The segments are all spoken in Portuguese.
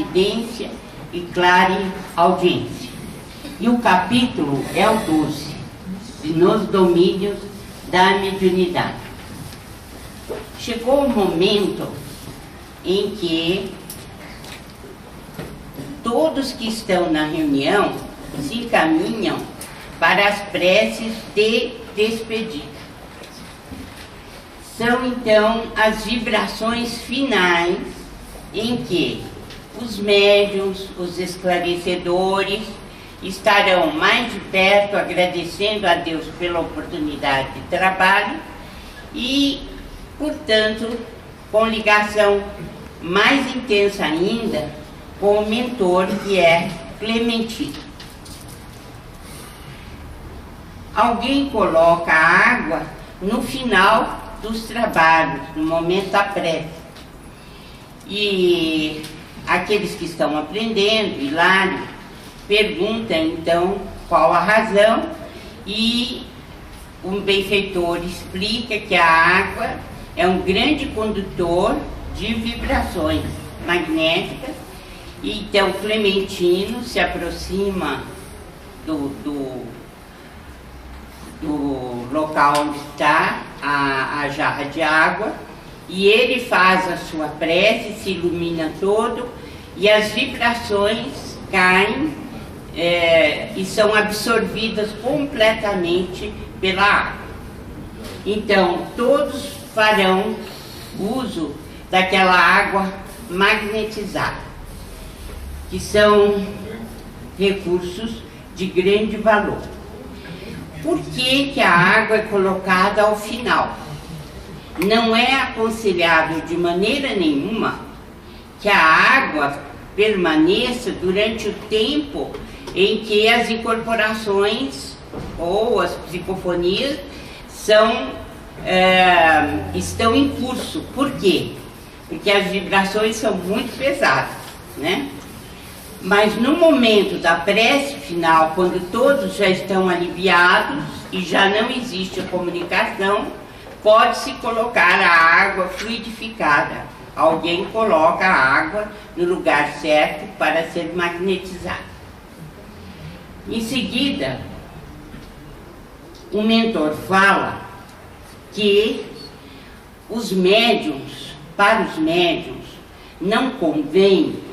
clarividência e clareaudiência. E o capítulo é o 12, nos domínios da mediunidade. Chegou o momento em que todos que estão na reunião se encaminham para as preces de despedida. São então as vibrações finais em que os médiuns, os esclarecedores estarão mais de perto agradecendo a Deus pela oportunidade de trabalho e, portanto, com ligação mais intensa ainda com o mentor, que é Clementino. Alguém coloca a água no final dos trabalhos, no momento da prece. E aqueles que estão aprendendo, Hilário, perguntam então qual a razão, e um benfeitor explica que a água é um grande condutor de vibrações magnéticas. E então Clementino se aproxima do local onde está a jarra de água, e ele faz a sua prece, se ilumina todo, e as vibrações caem e são absorvidas completamente pela água. Então todos farão uso daquela água magnetizada, que são recursos de grande valor. Por que a água é colocada ao final? Não é aconselhável de maneira nenhuma que a água permaneça durante o tempo em que as incorporações ou as psicofonias estão em curso. Por quê? Porque as vibrações são muito pesadas, né? Mas no momento da prece final, quando todos já estão aliviados e já não existe a comunicação, pode-se colocar a água fluidificada. Alguém coloca a água no lugar certo para ser magnetizada. Em seguida, o mentor fala que para os médiuns, não convém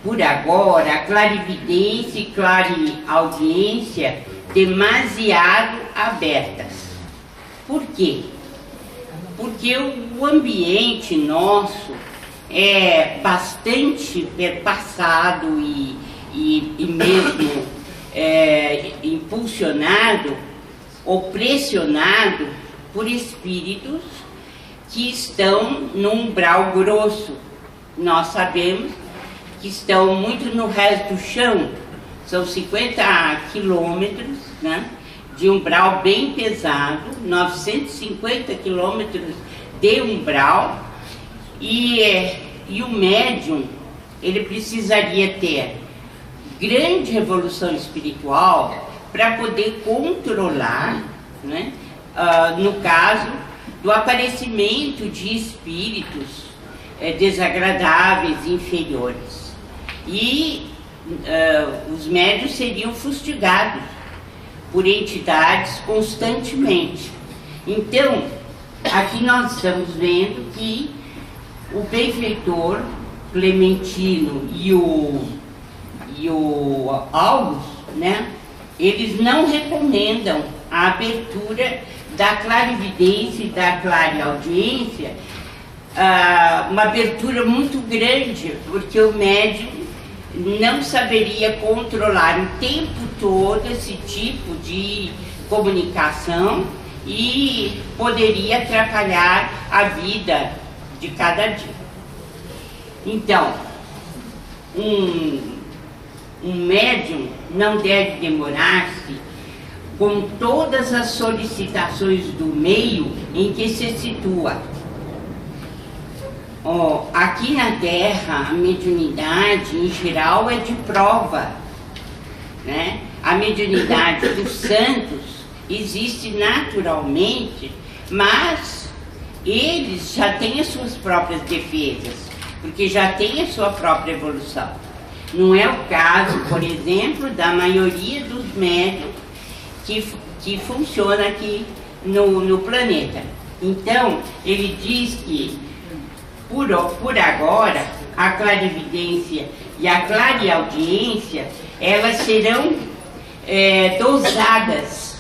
por agora a clarividência e clareaudiência demasiado abertas. Por quê? Porque o ambiente nosso é bastante perpassado e mesmo impulsionado ou pressionado por espíritos que estão num umbral grosso. Nós sabemos que estão muito no resto do chão, são 50 quilômetros, né, de umbral bem pesado, 950 quilômetros de umbral, e o médium, ele precisaria ter grande revolução espiritual para poder controlar, né, no caso do aparecimento de espíritos desagradáveis, inferiores. E os médiuns seriam fustigados por entidades constantemente. Então, aqui nós estamos vendo que o benfeitor Clementino e o Augusto, né, eles não recomendam a abertura da clarividência e da clareaudiência, uma abertura muito grande, porque o médium não saberia controlar o tempo todo esse tipo de comunicação e poderia atrapalhar a vida de cada dia. Então, um médium não deve demorar-se com todas as solicitações do meio em que se situa. Aqui na Terra, a mediunidade, em geral, é de prova, né? A mediunidade dos santos existe naturalmente, mas eles já têm as suas próprias defesas, porque já tem a sua própria evolução. Não é o caso, por exemplo, da maioria dos médiums que funciona aqui no planeta. Então, ele diz que, por agora, a clarividência e a clareaudiência, elas serão dosadas,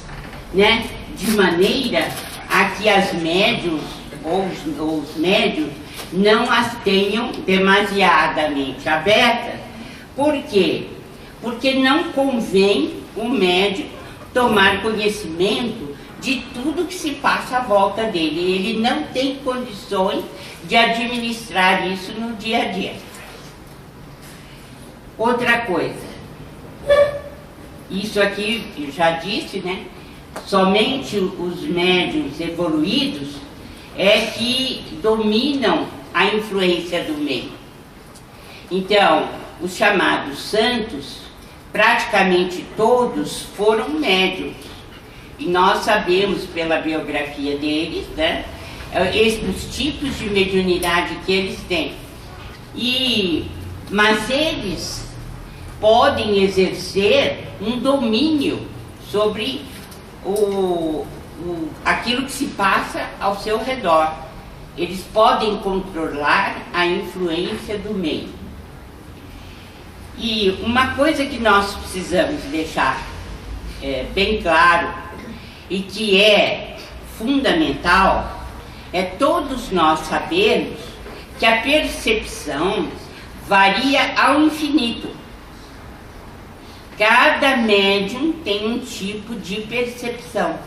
né, de maneira a que as médiums ou os médiums não as tenham demasiadamente abertas. Por quê? Porque não convém o médium tomar conhecimento de tudo que se passa à volta dele. Ele não tem condições de administrar isso no dia a dia. Outra coisa, isso aqui eu já disse, né? Somente os médiuns evoluídos é que dominam a influência do meio. Então, os chamados santos, praticamente todos foram médiuns. E nós sabemos pela biografia deles, né, os tipos de mediunidade que eles têm. Mas eles podem exercer um domínio sobre aquilo que se passa ao seu redor. Eles podem controlar a influência do meio. E uma coisa que nós precisamos deixar bem claro e que é fundamental é todos nós sabermos que a percepção varia ao infinito. Cada médium tem um tipo de percepção.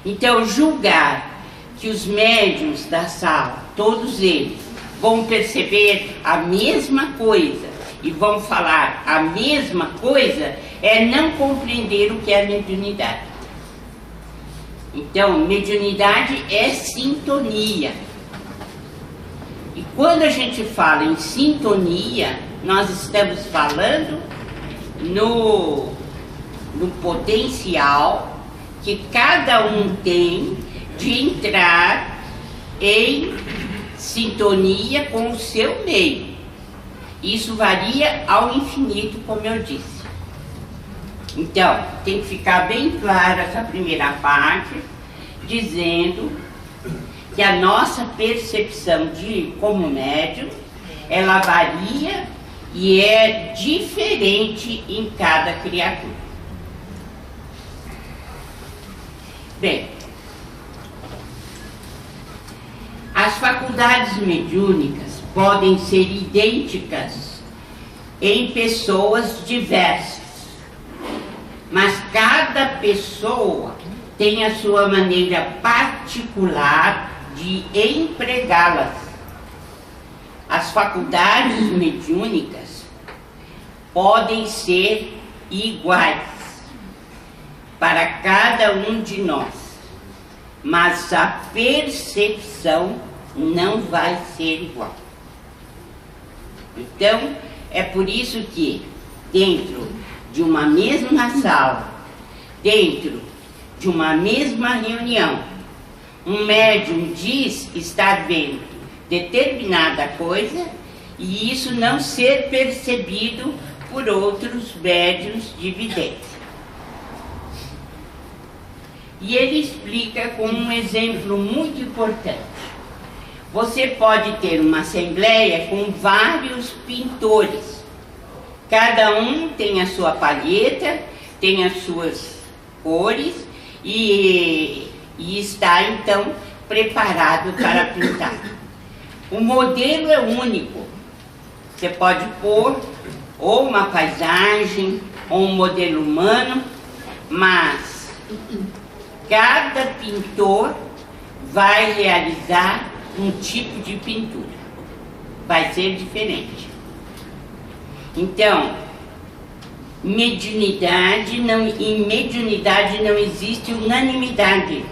Então, julgar que os médiuns da sala, todos eles, vão perceber a mesma coisa e vão falar a mesma coisa é não compreender o que é mediunidade. Então, mediunidade é sintonia. E quando a gente fala em sintonia, nós estamos falando no potencial que cada um tem de entrar em sintonia com o seu meio. Isso varia ao infinito, como eu disse. Então, tem que ficar bem clara essa primeira parte, dizendo que a nossa percepção como médium, ela varia e é diferente em cada criatura. Bem, as faculdades mediúnicas podem ser idênticas em pessoas diversas, mas cada pessoa tem a sua maneira particular de empregá-las. As faculdades mediúnicas podem ser iguais para cada um de nós, mas a percepção não vai ser igual. Então, é por isso que dentro de uma mesma sala, dentro de uma mesma reunião, um médium diz estar vendo determinada coisa e isso não ser percebido por outros médiuns de vidência. E ele explica com um exemplo muito importante. Você pode ter uma assembleia com vários pintores. Cada um tem a sua palheta, tem as suas cores e está então preparado para pintar. O modelo é único. Você pode pôr ou uma paisagem ou um modelo humano, mas cada pintor vai realizar um tipo de pintura. Vai ser diferente. Então, em mediunidade não existe unanimidade.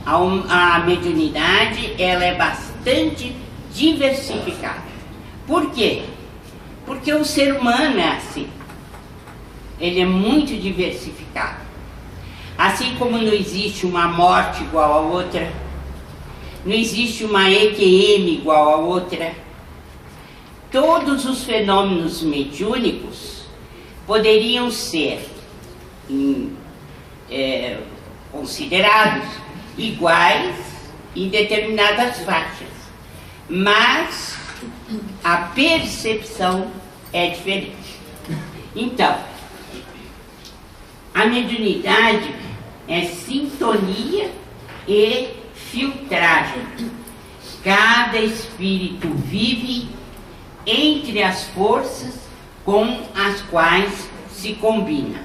A mediunidade, ela é bastante diversificada. Por quê? Porque o ser humano é assim. Ele é muito diversificado. Assim como não existe uma morte igual a outra, não existe uma EQM igual a outra. Todos os fenômenos mediúnicos poderiam ser considerados iguais em determinadas faixas, mas a percepção é diferente. Então, a mediunidade é sintonia e filtragem. Cada espírito vive entre as forças com as quais se combina.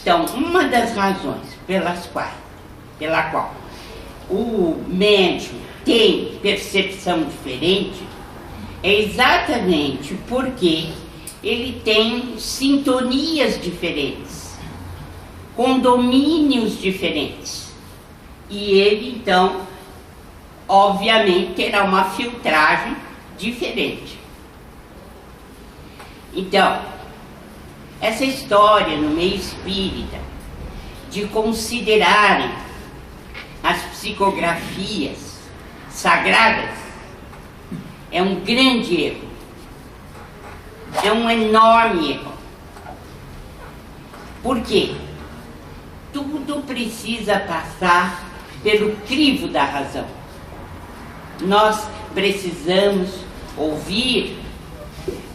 Então, uma das razões pela qual o médium tem percepção diferente é exatamente porque ele tem sintonias diferentes, condomínios diferentes. E ele, então, obviamente, terá uma filtragem diferente. Então, essa história no meio espírita de considerarem as psicografias sagradas é um grande erro. É um enorme erro. Por quê? Tudo precisa passar pelo crivo da razão. Nós precisamos ouvir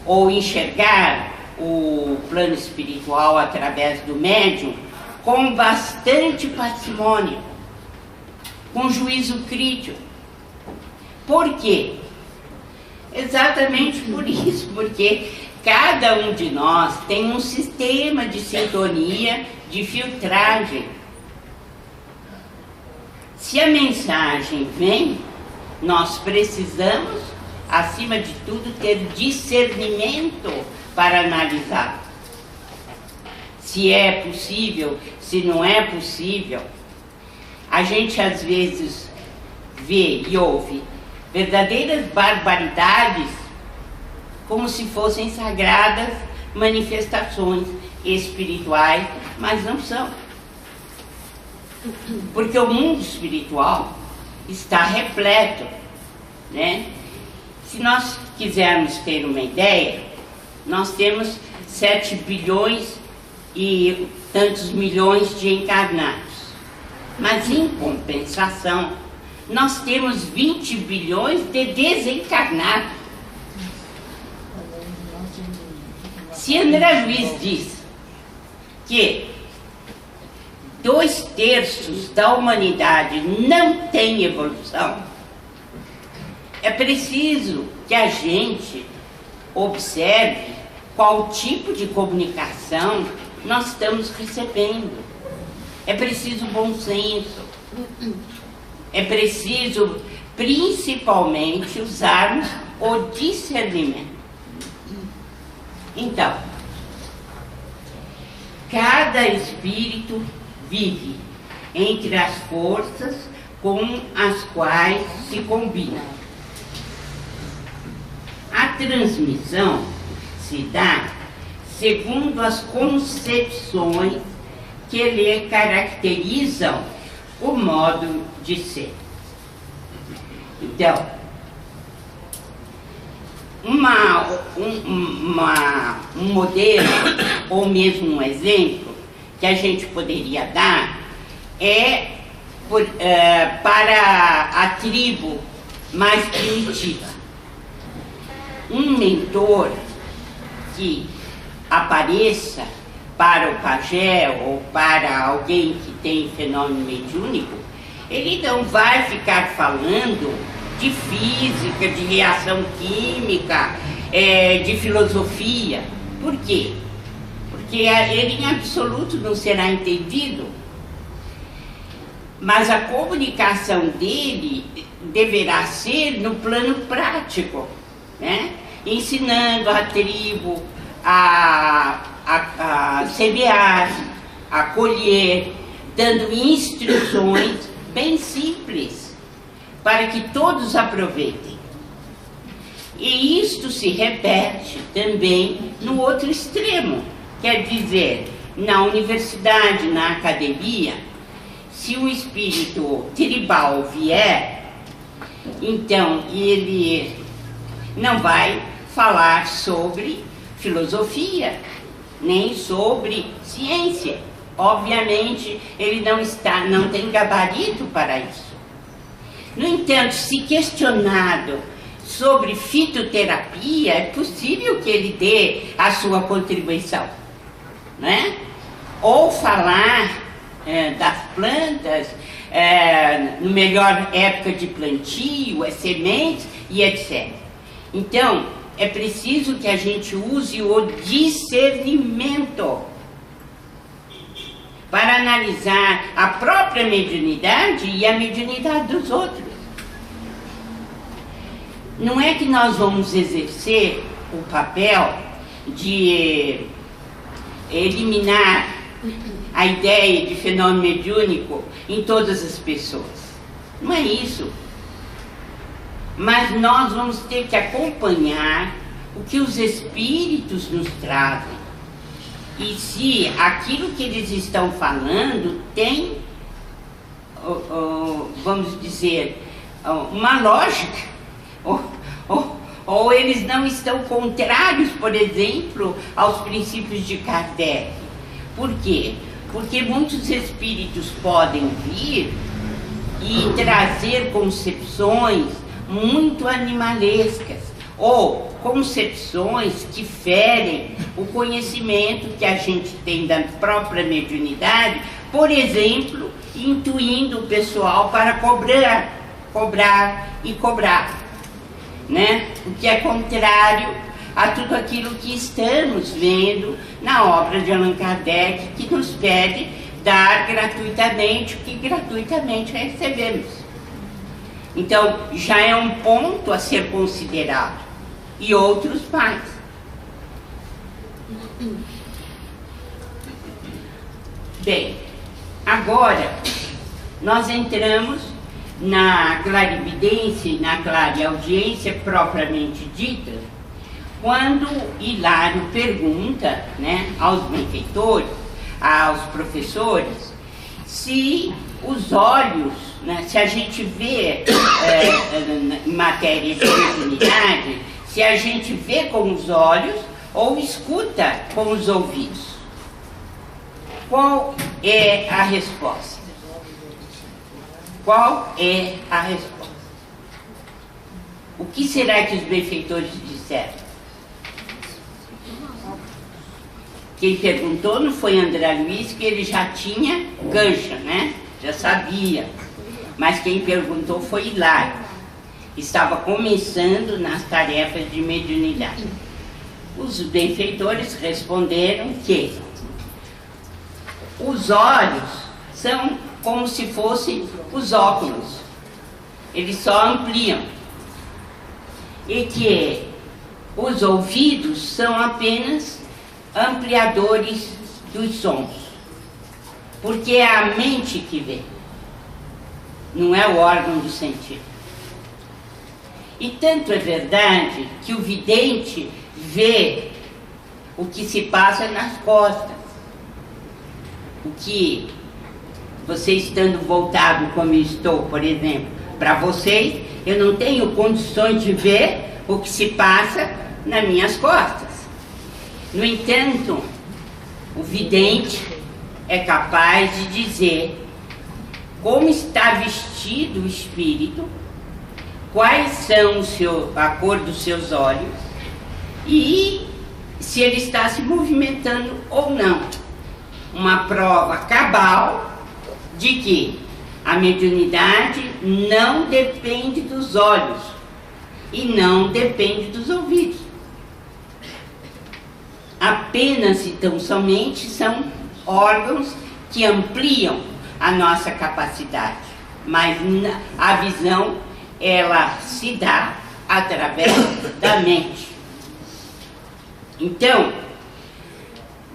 ou enxergar o plano espiritual através do médium com bastante parcimônia, com juízo crítico. Por quê? Exatamente por isso, porque cada um de nós tem um sistema de sintonia, de filtragem. Se a mensagem vem, nós precisamos, acima de tudo, ter discernimento para analisar. Se é possível, se não é possível. A gente às vezes vê e ouve verdadeiras barbaridades como se fossem sagradas manifestações espirituais, mas não são. Porque o mundo espiritual está repleto, né? Se nós quisermos ter uma ideia, nós temos 7 bilhões e tantos milhões de encarnados. Mas, em compensação, nós temos 20 bilhões de desencarnados. Se André Luiz diz que 2/3 da humanidade não tem evolução, é preciso que a gente observe qual tipo de comunicação nós estamos recebendo. É preciso bom senso. É preciso, principalmente, usarmos o discernimento. Então, cada espírito vive entre as forças com as quais se combina. A transmissão se dá segundo as concepções que lhe caracterizam o modo de ser. Então, um modelo, ou mesmo um exemplo, que a gente poderia dar é para a tribo mais primitiva. Um mentor que apareça para o pajé ou para alguém que tem fenômeno mediúnico, ele não vai ficar falando de física, de reação química, de filosofia. Por quê? Porque ele em absoluto não será entendido. Mas a comunicação dele deverá ser no plano prático, né? Ensinando a tribo a semear, a colher, dando instruções bem simples, para que todos aproveitem. E isto se repete também no outro extremo, quer dizer, na universidade, na academia, se um espírito tribal vier, Então, ele não vai falar sobre filosofia, nem sobre ciência. Obviamente, ele não tem gabarito para isso. No entanto, se questionado sobre fitoterapia, é possível que ele dê a sua contribuição, né? Ou falar das plantas, no melhor época de plantio, as sementes e etc. Então, é preciso que a gente use o discernimento para analisar a própria mediunidade e a mediunidade dos outros. Não é que nós vamos exercer o papel de eliminar a ideia de fenômeno mediúnico em todas as pessoas. Não é isso. Mas nós vamos ter que acompanhar o que os espíritos nos trazem. E se aquilo que eles estão falando tem, vamos dizer, uma lógica, ou eles não estão contrários, por exemplo, aos princípios de Kardec. Por quê? Porque muitos espíritos podem vir e trazer concepções muito animalescas, ou concepções que ferem o conhecimento que a gente tem da própria mediunidade, por exemplo, intuindo o pessoal para cobrar, né? O que é contrário a tudo aquilo que estamos vendo na obra de Allan Kardec, que nos pede dar gratuitamente o que gratuitamente recebemos. Então, já é um ponto a ser considerado, e outros mais. Bem, agora nós entramos na clarividência e na clareaudiência propriamente dita, quando Hilário pergunta, né, aos benfeitores, aos professores, se os olhos, né, se a gente vê em matéria de mediunidade, se a gente vê com os olhos ou escuta com os ouvidos. Qual é a resposta? Qual é a resposta? O que será que os benfeitores disseram? Quem perguntou não foi André Luiz, que ele já tinha cancha, né? Já sabia. Mas quem perguntou foi Hilário. Estava começando nas tarefas de mediunidade. Os benfeitores responderam que os olhos são como se fossem os óculos. Eles só ampliam. E que os ouvidos são apenas ampliadores dos sons. Porque é a mente que vê, não é o órgão do sentido. E tanto é verdade que o vidente vê o que se passa nas costas. O que você estando voltado como eu estou, por exemplo, para vocês, eu não tenho condições de ver o que se passa nas minhas costas. No entanto, o vidente é capaz de dizer como está vestido o espírito, quais são a cor dos seus olhos e se ele está se movimentando ou não. Uma prova cabal de que a mediunidade não depende dos olhos e não depende dos ouvidos. Apenas e tão somente são órgãos que ampliam a nossa capacidade, mas a visão, ela se dá através da mente. Então,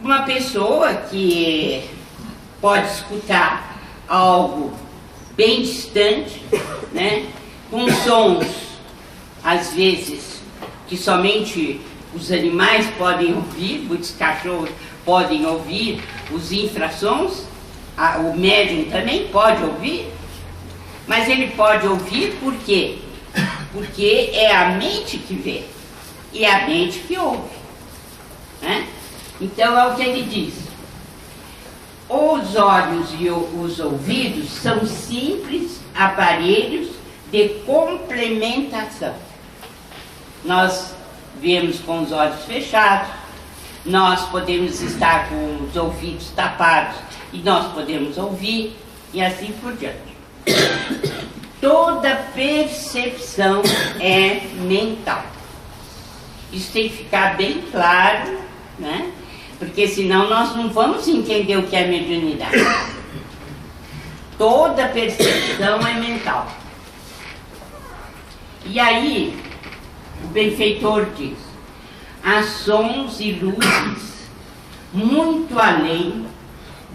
uma pessoa que pode escutar algo bem distante, né, com sons, às vezes, que somente os animais podem ouvir, muitos cachorros podem ouvir os infrassons, o médium também pode ouvir, mas ele pode ouvir por quê? porque é a mente que vê e é a mente que ouve, né? Então é o que ele diz: os olhos e os ouvidos são simples aparelhos de complementação. Nós vemos com os olhos fechados, nós podemos estar com os ouvidos tapados e nós podemos ouvir, e assim por diante. Toda percepção é mental. Isso tem que ficar bem claro, né? Porque senão nós não vamos entender o que é mediunidade. Toda percepção é mental. E aí, o benfeitor diz: há sons e luzes muito além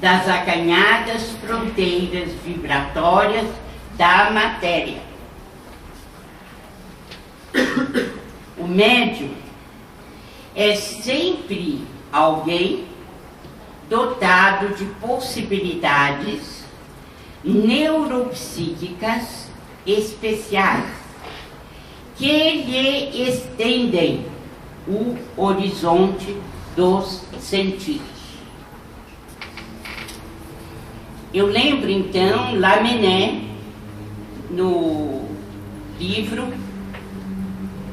das acanhadas fronteiras vibratórias da matéria. O médium é sempre alguém dotado de possibilidades neuropsíquicas especiais que lhe estendem o horizonte dos sentidos. Eu lembro então Lamennais, no livro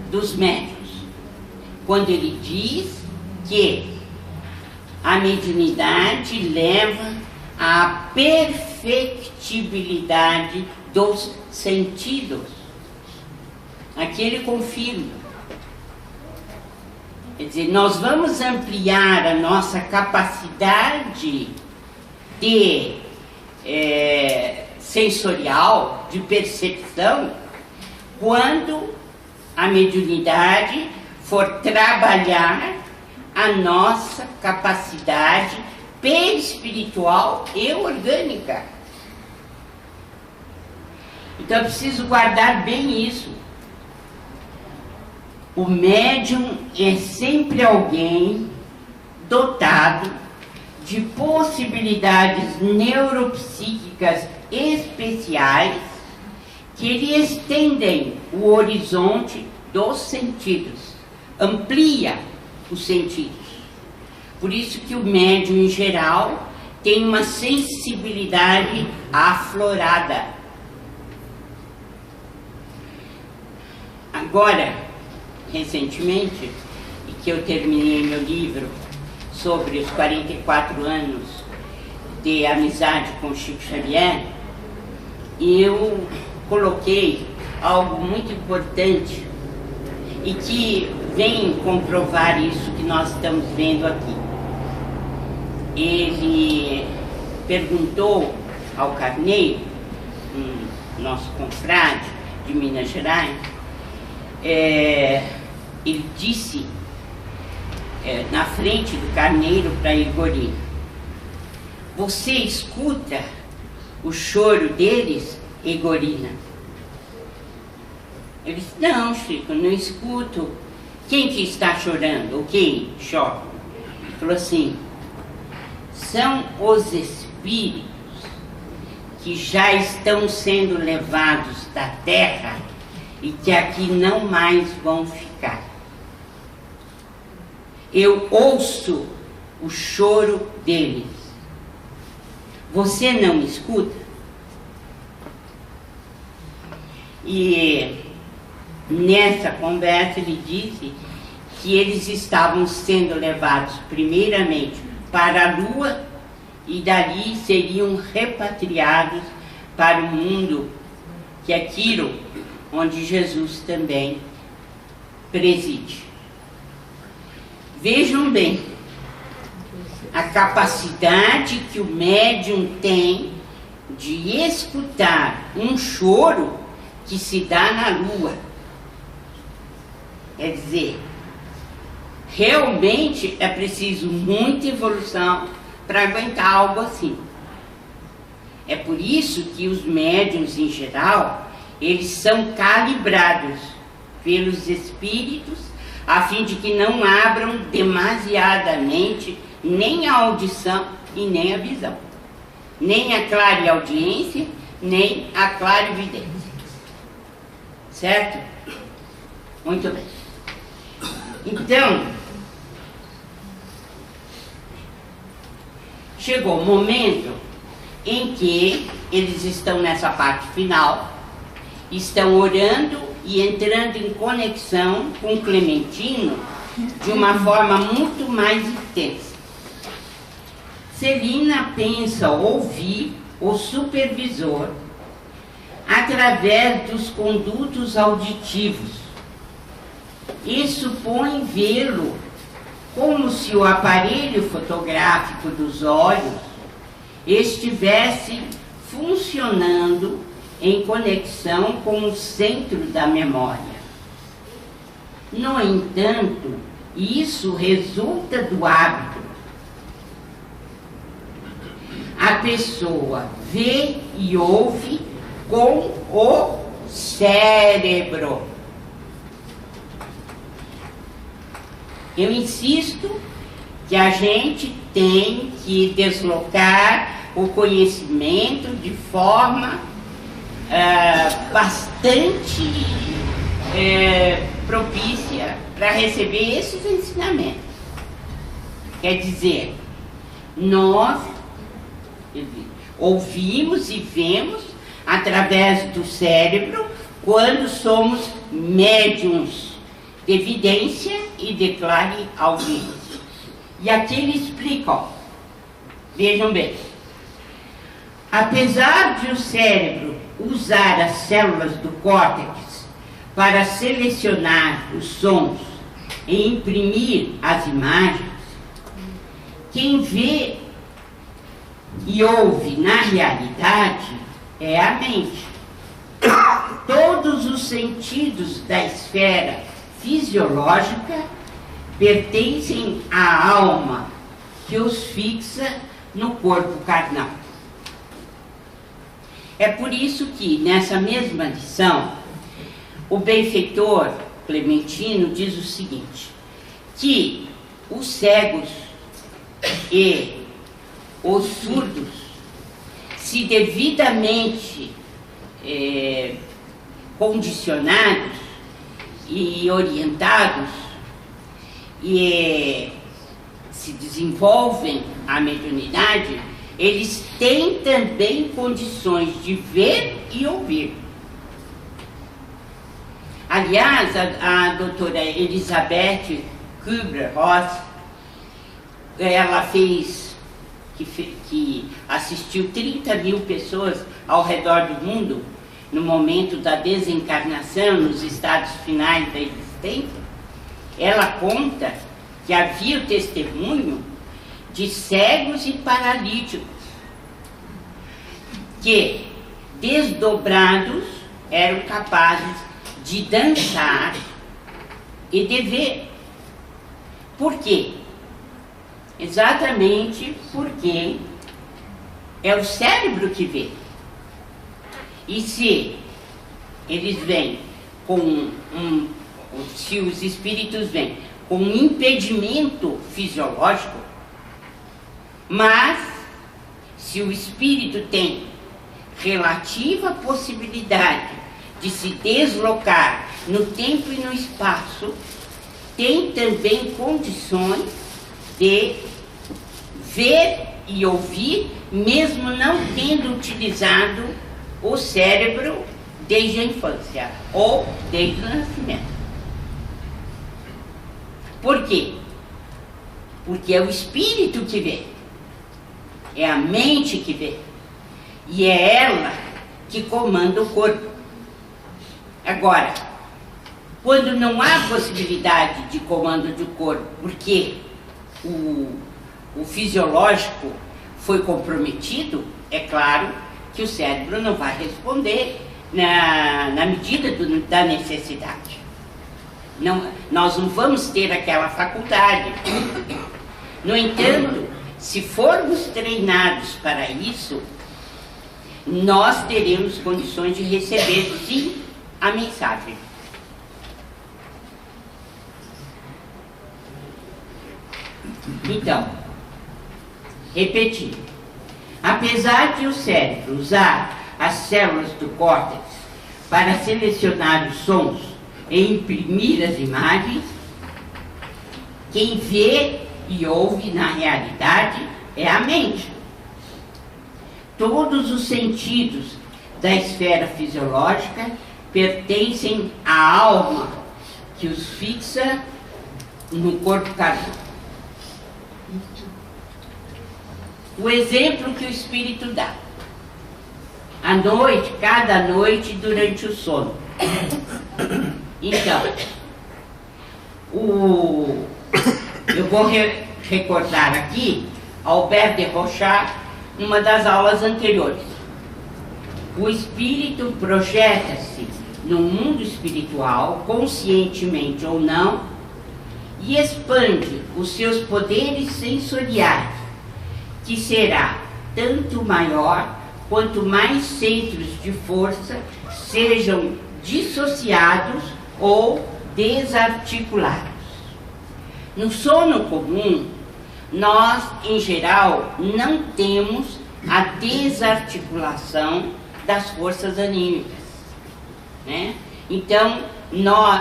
dos médiuns, quando ele diz que a mediunidade leva à perfectibilidade dos sentidos. Aqui ele confirma. Quer dizer, nós vamos ampliar a nossa capacidade de sensorial, de percepção, quando a mediunidade for trabalhar a nossa capacidade perispiritual e orgânica. Então é preciso guardar bem isso. O médium é sempre alguém dotado de possibilidades neuropsíquicas especiais que lhe estendem o horizonte dos sentidos, amplia os sentidos. Por isso que o médium em geral tem uma sensibilidade aflorada. Agora, recentemente, e que eu terminei meu livro sobre os 44 anos de amizade com Chico Xavier, eu coloquei algo muito importante e que vem comprovar isso que nós estamos vendo aqui. Ele perguntou ao Carneiro, nosso confrade de Minas Gerais, ele disse na frente do Carneiro para Igorina: você escuta o choro deles, Igorina? Ele disse: não, Chico, não escuto. Quem que está chorando? O quem chora? Ele falou assim: são os espíritos que já estão sendo levados da terra e que aqui não mais vão ficar. Eu ouço o choro deles. Você não escuta? E nessa conversa ele disse que eles estavam sendo levados primeiramente para a Lua e dali seriam repatriados para o mundo que é Quiro, onde Jesus também preside. Vejam bem a capacidade que o médium tem de escutar um choro que se dá na Lua. Quer dizer, realmente é preciso muita evolução para aguentar algo assim. É por isso que os médiuns em geral, eles são calibrados pelos espíritos a fim de que não abram demasiadamente nem a audição e nem a visão, nem a clareaudiência, nem a clarividência. Certo? Muito bem. Então, chegou o momento em que eles estão nessa parte final, estão orando e entrando em conexão com Clementino de uma forma muito mais intensa. Celina pensa ouvir o supervisor através dos condutos auditivos e supõe vê-lo como se o aparelho fotográfico dos olhos estivesse funcionando em conexão com o centro da memória. No entanto, isso resulta do hábito. A pessoa vê e ouve com o cérebro. Eu insisto que a gente tem que deslocar o conhecimento de forma bastante propícia para receber esses ensinamentos. Quer dizer, nós ouvimos e vemos através do cérebro quando somos médiums de evidência e declare ao vivo. E aqui ele explica, ó, vejam bem, apesar de o cérebro usar as células do córtex para selecionar os sons e imprimir as imagens, quem vê e ouve na realidade é a mente. Todos os sentidos da esfera fisiológica pertencem à alma que os fixa no corpo carnal. É por isso que, nessa mesma lição, o benfeitor Clementino diz o seguinte, que os cegos e os surdos, se devidamente condicionados e orientados, e se desenvolvem a mediunidade, eles têm também condições de ver e ouvir. Aliás, a doutora Elizabeth Kübler-Ross, ela que assistiu 30 mil pessoas ao redor do mundo no momento da desencarnação, nos estados finais da existência, ela conta que havia o testemunho de cegos e paralíticos que, desdobrados, eram capazes de dançar e de ver. Por quê? Exatamente porque é o cérebro que vê. E se eles vêm se os espíritos vêm com um impedimento fisiológico, mas se o espírito tem relativa possibilidade de se deslocar no tempo e no espaço, tem também condições de ver e ouvir, mesmo não tendo utilizado o cérebro desde a infância ou desde o nascimento. Por quê? Porque é o espírito que vê, é a mente que vê, e é ela que comanda o corpo. Agora, quando não há possibilidade de comando do corpo, porque o fisiológico foi comprometido, é claro que o cérebro não vai responder na medida da necessidade. Não, nós não vamos ter aquela faculdade. No entanto, se formos treinados para isso, nós teremos condições de receber, sim, a mensagem. Então, repetindo, apesar de o cérebro usar as células do córtex para selecionar os sons em imprimir as imagens. Quem vê e ouve na realidade é a mente. Todos os sentidos da esfera fisiológica pertencem à alma, que os fixa no corpo carnal. O exemplo que o espírito dá. À noite, cada noite, durante o sono. Então, eu vou recordar aqui Albert de Rochat, uma das aulas anteriores. O espírito projeta-se no mundo espiritual, conscientemente ou não, e expande os seus poderes sensoriais, que será tanto maior quanto mais centros de força sejam dissociados ou desarticulados. No sono comum, nós, em geral, não temos a desarticulação das forças anímicas, né? Então,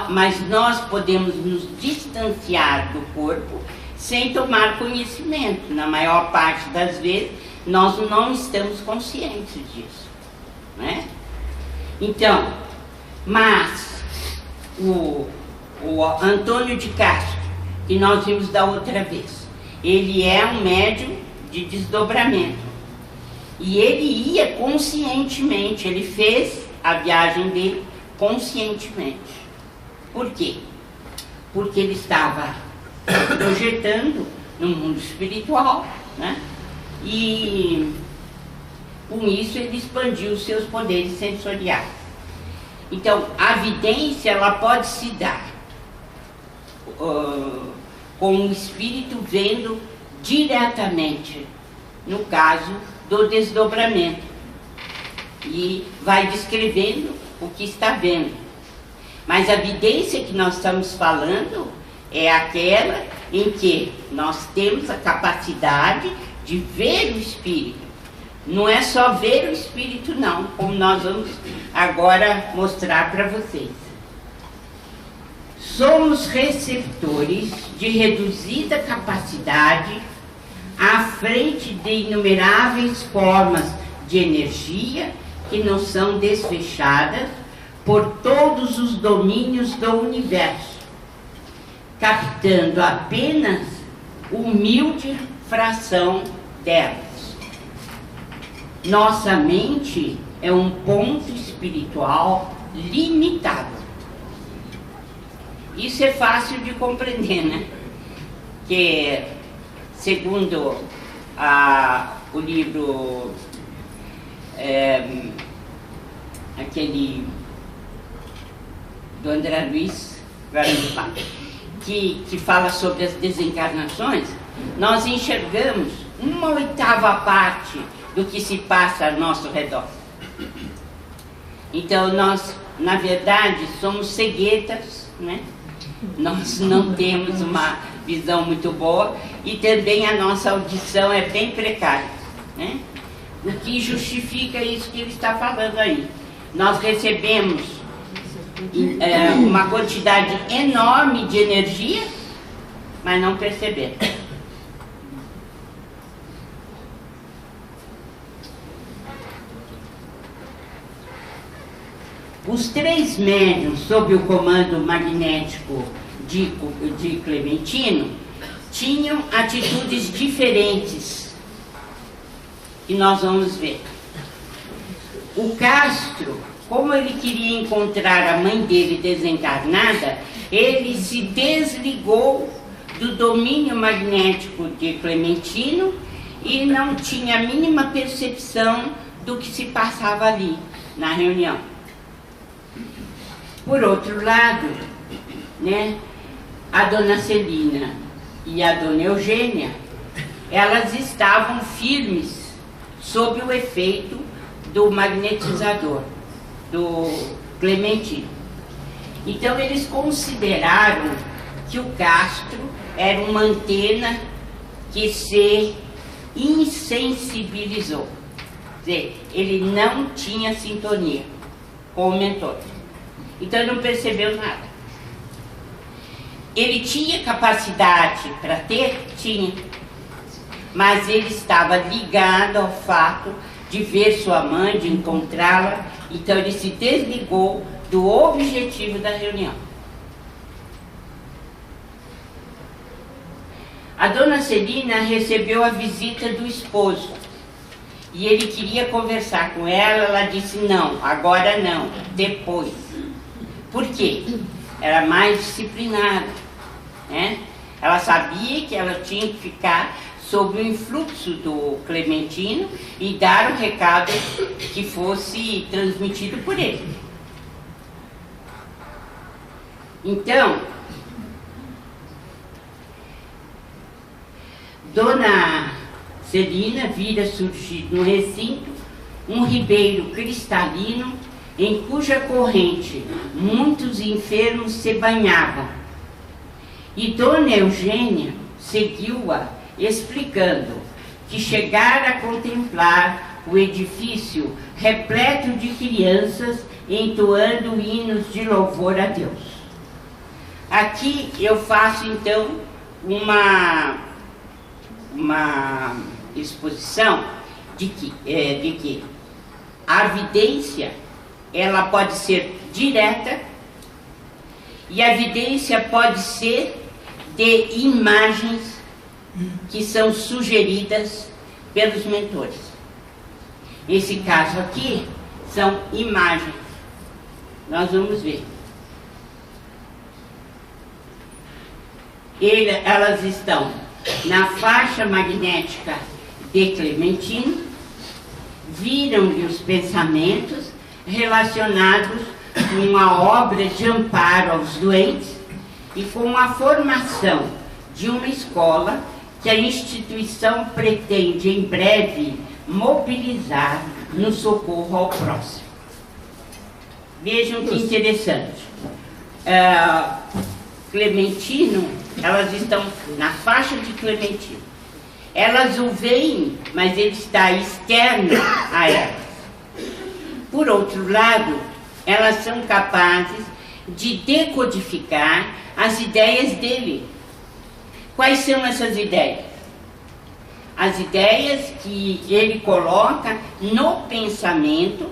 mas nós podemos nos distanciar do corpo sem tomar conhecimento. Na maior parte das vezes, nós não estamos conscientes disso, né? Então, mas o Antônio de Castro, que nós vimos da outra vez, ele é um médium de desdobramento. E ele ia conscientemente, ele fez a viagem dele conscientemente. Por quê? Porque ele estava projetando no mundo espiritual, né? E com isso ele expandiu os seus poderes sensoriais. Então, a vidência, ela pode se dar com o espírito vendo diretamente, no caso do desdobramento, e vai descrevendo o que está vendo. Mas a vidência que nós estamos falando é aquela em que nós temos a capacidade de ver o espírito. Não é só ver o espírito, não, como nós vamos agora mostrar para vocês. Somos receptores de reduzida capacidade à frente de inumeráveis formas de energia que nos são desfechadas por todos os domínios do universo, captando apenas humilde fração delas. Nossa mente é um ponto espiritual limitado. Isso é fácil de compreender, né? Que, segundo o livro, aquele do André Luiz, que fala sobre as desencarnações, nós enxergamos 1/8 parte do que se passa ao nosso redor. Então nós, na verdade, somos ceguetas, né? Nós não temos uma visão muito boa e também a nossa audição é bem precária, né? O que justifica isso que ele está falando aí. Nós recebemos uma quantidade enorme de energia, mas não percebemos. Os 3 médiuns sob o comando magnético de Clementino tinham atitudes diferentes, que nós vamos ver. O Castro, como ele queria encontrar a mãe dele desencarnada, ele se desligou do domínio magnético de Clementino e não tinha a mínima percepção do que se passava ali na reunião. Por outro lado, né, a dona Celina e a dona Eugênia, elas estavam firmes sob o efeito do magnetizador, do Clementino. Então eles consideraram que o Castro era uma antena que se insensibilizou. Quer dizer, ele não tinha sintonia com o mentor. Então ele não percebeu nada. Ele tinha capacidade para ter? Tinha. Mas ele estava ligado ao fato de ver sua mãe, de encontrá-la, então ele se desligou do objetivo da reunião. A dona Celina recebeu a visita do esposo e ele queria conversar com ela. Ela disse: não, agora não, depois. Por quê? Era mais disciplinada, né? Ela sabia que ela tinha que ficar sob o influxo do Clementino e dar o recado que fosse transmitido por ele. Então, Dona Celina vira surgir no recinto um ribeiro cristalino em cuja corrente muitos enfermos se banhavam. E Dona Eugênia seguiu-a, explicando que chegara a contemplar o edifício repleto de crianças entoando hinos de louvor a Deus. Aqui eu faço então uma exposição de que a vidência ela pode ser direta e a vidência pode ser de imagens que são sugeridas pelos mentores. Nesse caso aqui são imagens. Nós vamos ver. Elas estão na faixa magnética de Clementino, viram-lhe os pensamentos relacionados com a obra de amparo aos doentes e com a formação de uma escola que a instituição pretende em breve mobilizar no socorro ao próximo. Vejam que interessante. Clementino, elas estão na faixa de Clementino. Elas o veem, mas ele está externo a elas. Por outro lado, elas são capazes de decodificar as ideias dele. Quais são essas ideias? As ideias que ele coloca no pensamento,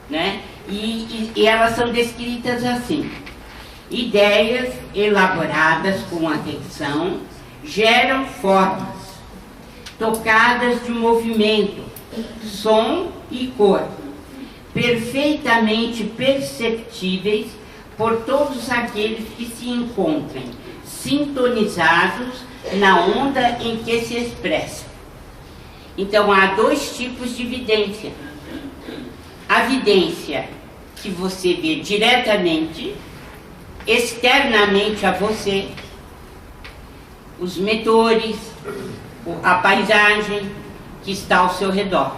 né? E elas são descritas assim: ideias elaboradas com atenção geram formas, tocadas de movimento, som e cor, perfeitamente perceptíveis por todos aqueles que se encontrem sintonizados na onda em que se expressa. Então há dois tipos de vidência. A vidência que você vê diretamente, externamente a você, os mentores, a paisagem que está ao seu redor.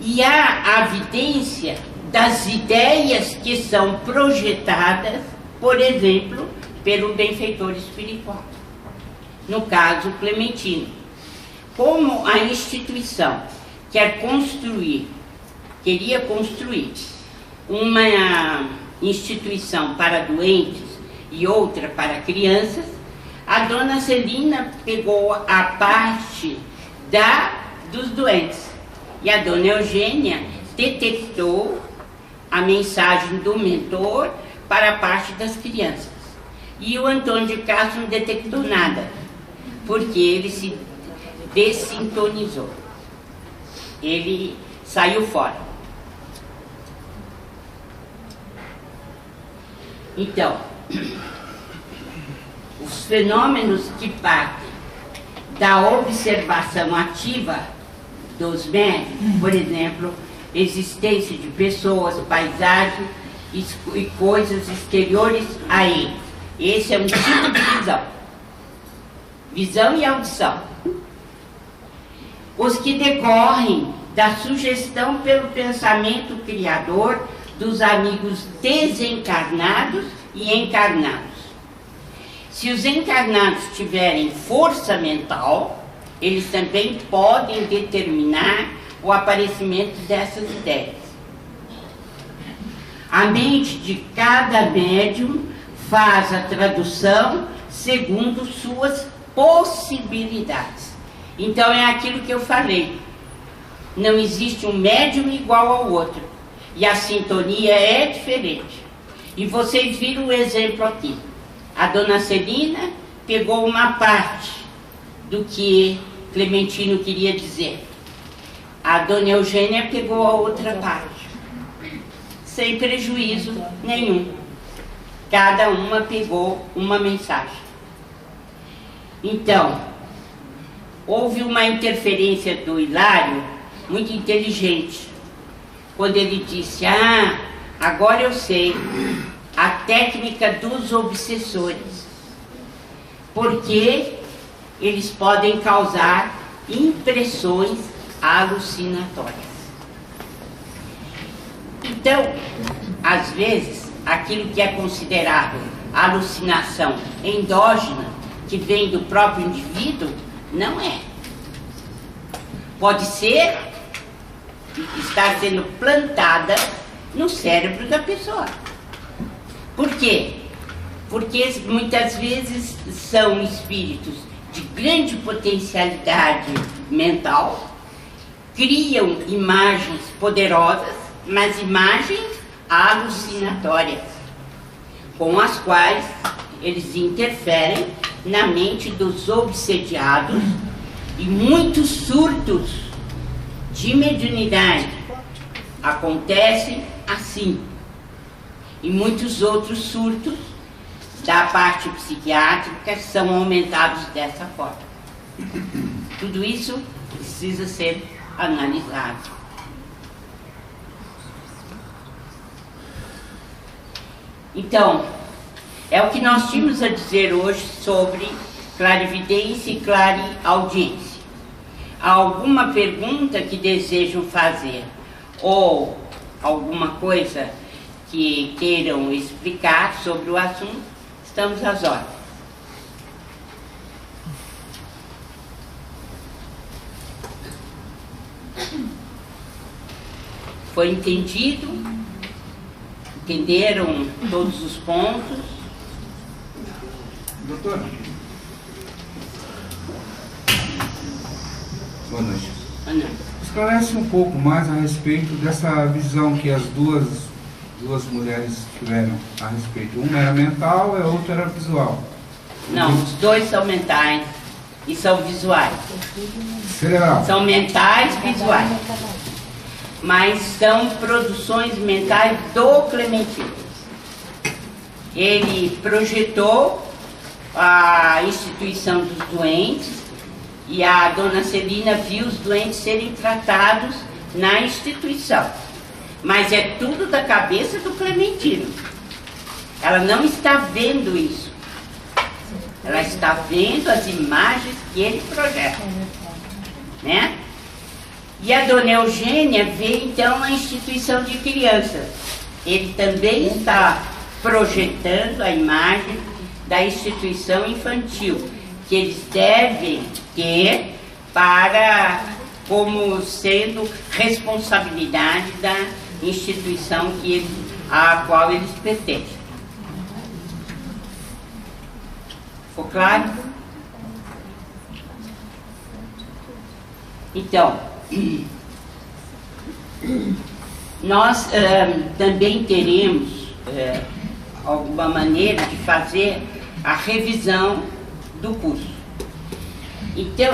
E há a vidência das ideias que são projetadas, por exemplo, pelo benfeitor espiritual. No caso, Clementino. Como a instituição queria construir uma instituição para doentes e outra para crianças, a dona Celina pegou a parte dos doentes e a dona Eugênia detectou a mensagem do mentor para a parte das crianças. E o Antônio de Castro não detectou nada, porque ele se dessintonizou. Ele saiu fora. Então, os fenômenos que partem da observação ativa dos médios, por exemplo, existência de pessoas, paisagem e coisas exteriores a ele. Esse é um tipo de visão. Visão e audição. Os que decorrem da sugestão pelo pensamento criador dos amigos desencarnados e encarnados. Se os encarnados tiverem força mental, eles também podem determinar o aparecimento dessas ideias. A mente de cada médium faz a tradução segundo suas possibilidades. Então é aquilo que eu falei. Não existe um médium igual ao outro. E a sintonia é diferente. E vocês viram o exemplo aqui. A dona Celina pegou uma parte do que Clementino queria dizer. A dona Eugênia pegou a outra parte. Sem prejuízo nenhum. Cada uma pegou uma mensagem. Então, houve uma interferência do Hilário muito inteligente, quando ele disse: ah, agora eu sei a técnica dos obsessores, porque eles podem causar impressões alucinatórias. Então, às vezes, aquilo que é considerado alucinação endógena, que vem do próprio indivíduo, não é. Pode ser estar sendo plantada no cérebro da pessoa. Por quê? Porque muitas vezes são espíritos de grande potencialidade mental, criam imagens poderosas, mas imagens alucinatórias, com as quais eles interferem na mente dos obsediados, e muitos surtos de mediunidade acontecem assim, e muitos outros surtos da parte psiquiátrica são aumentados dessa forma. Tudo isso precisa ser analisado. Então, é o que nós tínhamos a dizer hoje sobre clarividência e clareaudiência. Há alguma pergunta que desejam fazer ou alguma coisa que queiram explicar sobre o assunto, estamos às ordens. Foi entendido? Entenderam todos os pontos? Doutora. Boa noite. Boa noite. Esclarece um pouco mais a respeito dessa visão que as duas mulheres tiveram a respeito. Uma era mental e a outra era visual. Não, os dois são mentais e são visuais. Cerebral. São mentais e visuais. Mas são produções mentais do Clementino. Ele projetou a instituição dos doentes e a dona Celina viu os doentes serem tratados na instituição. Mas é tudo da cabeça do Clementino. Ela não está vendo isso. Ela está vendo as imagens que ele projeta, né? E a dona Eugênia vê então a instituição de crianças. Ele também está projetando a imagem da instituição infantil, que eles devem ter para, como sendo responsabilidade da instituição à qual eles pertencem. Ficou claro? Então, nós também teremos alguma maneira de fazer a revisão do curso. Então,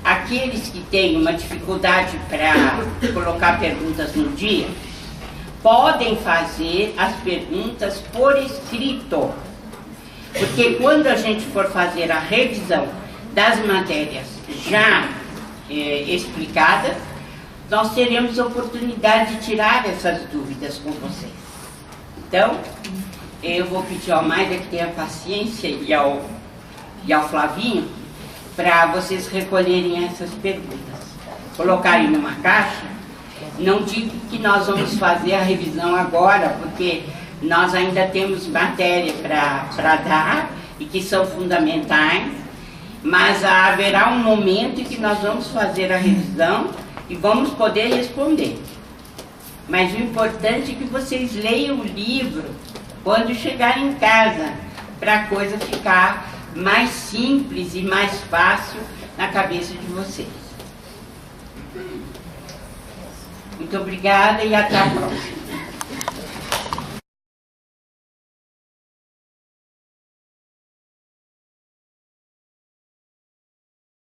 aqueles que têm uma dificuldade para colocar perguntas no dia, podem fazer as perguntas por escrito. Porque quando a gente for fazer a revisão das matérias já explicadas, nós teremos a oportunidade de tirar essas dúvidas com vocês. Então, eu vou pedir ao Maida que tenha paciência e ao Flavinho para vocês recolherem essas perguntas, colocarem numa caixa. Não digo que nós vamos fazer a revisão agora, porque nós ainda temos matéria para dar e que são fundamentais, mas haverá um momento em que nós vamos fazer a revisão e vamos poder responder. Mas o importante é que vocês leiam o livro quando chegarem em casa, para a coisa ficar mais simples e mais fácil na cabeça de vocês. Muito obrigada e até a próxima.